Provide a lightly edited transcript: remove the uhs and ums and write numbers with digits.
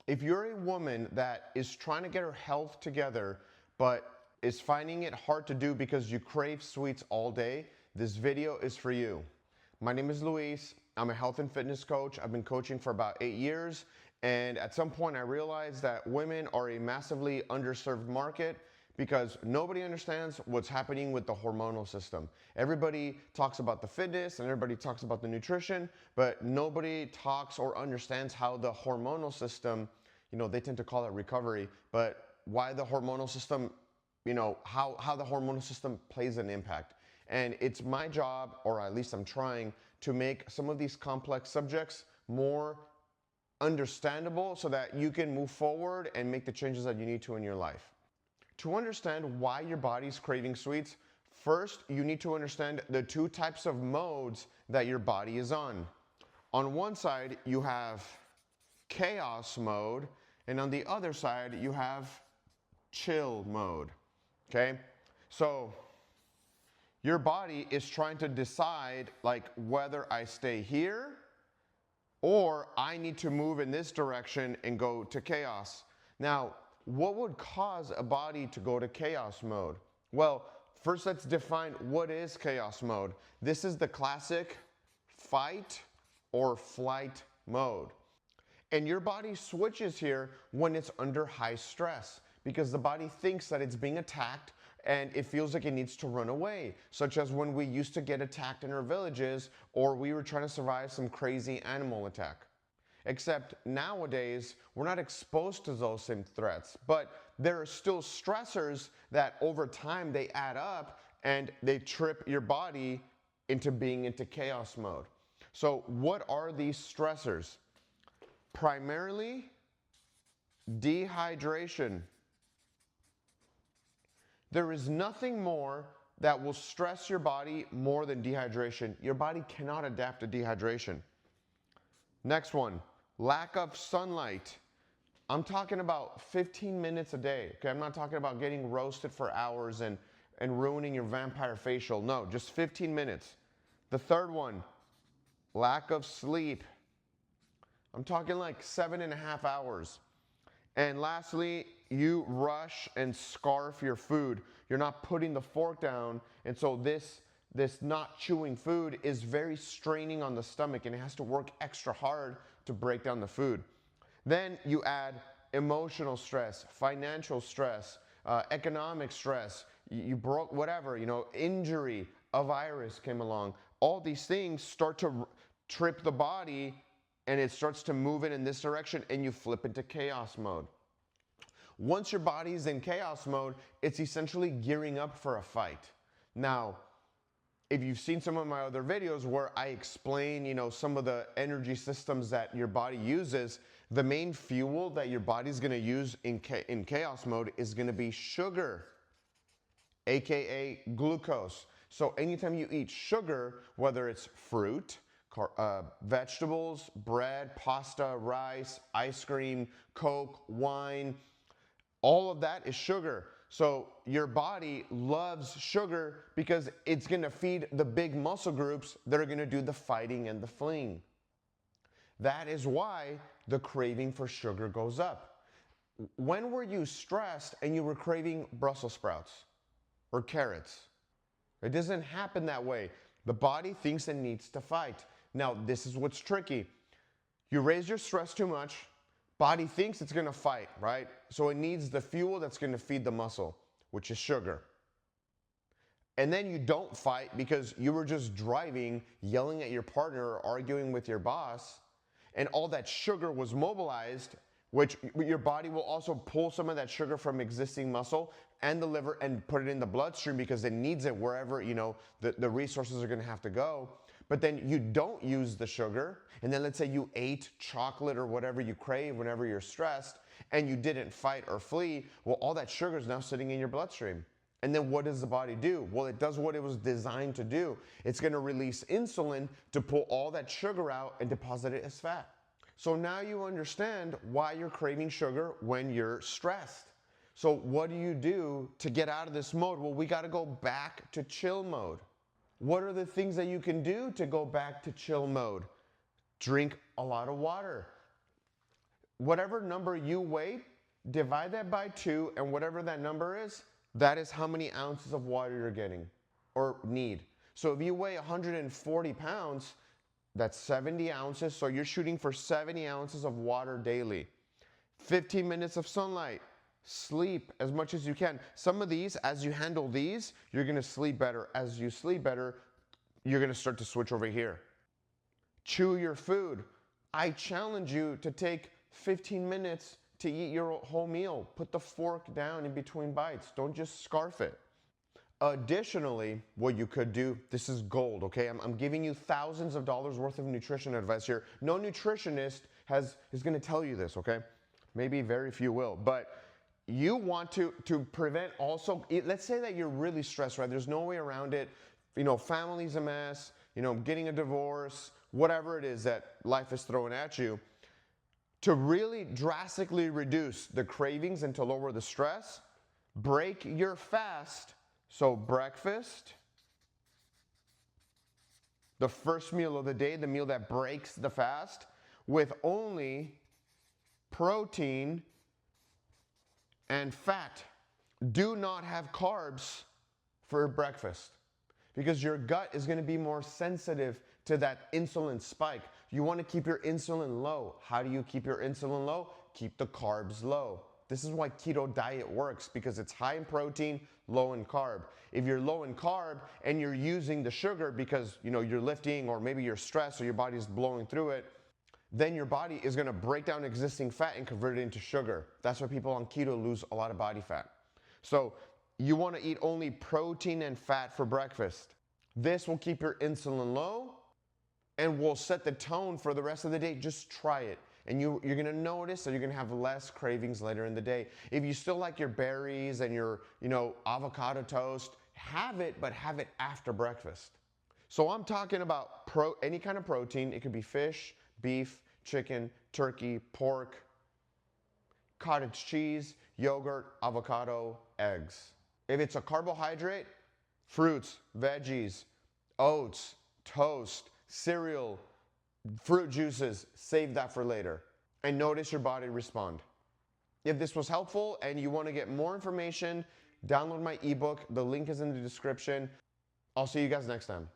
If you're a woman that is trying to get her health together, but is finding it hard to do because you crave sweets all day, this video is for you. My name is Luis. I'm a health and fitness coach. I've been coaching for about 8 years. And at some point I realized that women are a massively underserved market because nobody understands what's happening with the hormonal system. Everybody talks about the fitness and everybody talks about the nutrition, but nobody talks or understands how the hormonal system, they tend to call it recovery, but why the hormonal system, how the hormonal system plays an impact. And it's my job, or at least I'm trying, to make some of these complex subjects more understandable so that you can move forward and make the changes that you need to in your life. To understand why your body's craving sweets, first you need to understand the two types of modes that your body is on. On one side you have chaos mode, and on the other side you have chill mode. Okay? So your body is trying to decide whether I stay here or I need to move in this direction and go to chaos. Now, what would cause a body to go to chaos mode? Well, first let's define what is chaos mode. This is the classic fight or flight mode. And your body switches here when it's under high stress because the body thinks that it's being attacked and it feels like it needs to run away, such as when we used to get attacked in our villages or we were trying to survive some crazy animal attack. Except nowadays, we're not exposed to those same threats, but there are still stressors that over time they add up and they trip your body into being into chaos mode. So what are these stressors? Primarily, dehydration. There is nothing more that will stress your body more than dehydration. Your body cannot adapt to dehydration. Next one, lack of sunlight. I'm talking about 15 minutes a day. Okay, I'm not talking about getting roasted for hours and ruining your vampire facial. No, just 15 minutes. The third one, lack of sleep. I'm talking like 7.5 hours. And lastly, you rush and scarf your food. You're not putting the fork down, and so this not chewing food is very straining on the stomach, and it has to work extra hard to break down the food. Then you add emotional stress, financial stress, economic stress, you broke whatever, injury, a virus came along. All these things start to trip the body and it starts to move in this direction and you flip into chaos mode. Once your body's in chaos mode, it's essentially gearing up for a fight. Now, if you've seen some of my other videos where I explain, some of the energy systems that your body uses, the main fuel that your body's gonna use in chaos mode is gonna be sugar, AKA glucose. So anytime you eat sugar, whether it's fruit, vegetables, bread, pasta, rice, ice cream, Coke, wine, all of that is sugar. So your body loves sugar because it's gonna feed the big muscle groups that are gonna do the fighting and the fleeing. That is why the craving for sugar goes up. When were you stressed and you were craving Brussels sprouts or carrots? It doesn't happen that way. The body thinks it needs to fight. Now, this is what's tricky. You raise your stress too much, body thinks it's gonna fight, right? So it needs the fuel that's gonna feed the muscle, which is sugar. And then you don't fight because you were just driving, yelling at your partner or arguing with your boss, and all that sugar was mobilized, which your body will also pull some of that sugar from existing muscle and the liver and put it in the bloodstream because it needs it wherever, the resources are gonna have to go. But then you don't use the sugar, and then let's say you ate chocolate or whatever you crave whenever you're stressed, and you didn't fight or flee, well, all that sugar is now sitting in your bloodstream. And then what does the body do? Well, it does what it was designed to do. It's gonna release insulin to pull all that sugar out and deposit it as fat. So now you understand why you're craving sugar when you're stressed. So what do you do to get out of this mode? Well, we gotta go back to chill mode. What are the things that you can do to go back to chill mode? Drink a lot of water. Whatever number you weigh, divide that by 2, and whatever that number is, that is how many ounces of water you're getting or need. So if you weigh 140 pounds, that's 70 ounces. So you're shooting for 70 ounces of water daily. 15 minutes of sunlight. Sleep as much as you can. Some of these, as you handle these, you're going to sleep better. As you sleep better, you're going to start to switch over here. Chew your food. I challenge you to take 15 minutes to eat your whole meal. Put the fork down in between bites. Don't just scarf it. Additionally, what you could do, this is gold, okay? I'm giving you thousands of dollars worth of nutrition advice here. No nutritionist is going to tell you this, okay? Maybe very few will, but you want to prevent also, let's say that you're really stressed, right? There's no way around it. You know, family's a mess, you know, getting a divorce, whatever it is that life is throwing at you. To really drastically reduce the cravings and to lower the stress, break your fast. So breakfast, the first meal of the day, the meal that breaks the fast, with only protein and fat. Do not have carbs for breakfast because your gut is going to be more sensitive to that insulin spike. You want to keep your insulin low. How do you keep your insulin low? Keep the carbs low. This is why keto diet works, because it's high in protein, low in carb. If you're low in carb and you're using the sugar because you're lifting or maybe you're stressed or your body's blowing through it, then your body is going to break down existing fat and convert it into sugar. That's why people on keto lose a lot of body fat. So you want to eat only protein and fat for breakfast. This will keep your insulin low and will set the tone for the rest of the day. Just try it. And you're going to notice that you're going to have less cravings later in the day. If you still like your berries and your avocado toast, have it, but have it after breakfast. So I'm talking about any kind of protein. It could be fish, beef, chicken, turkey, pork, cottage cheese, yogurt, avocado, eggs. If it's a carbohydrate, fruits, veggies, oats, toast, cereal, fruit juices, save that for later. And notice your body respond. If this was helpful and you want to get more information, download my ebook. The link is in the description. I'll see you guys next time.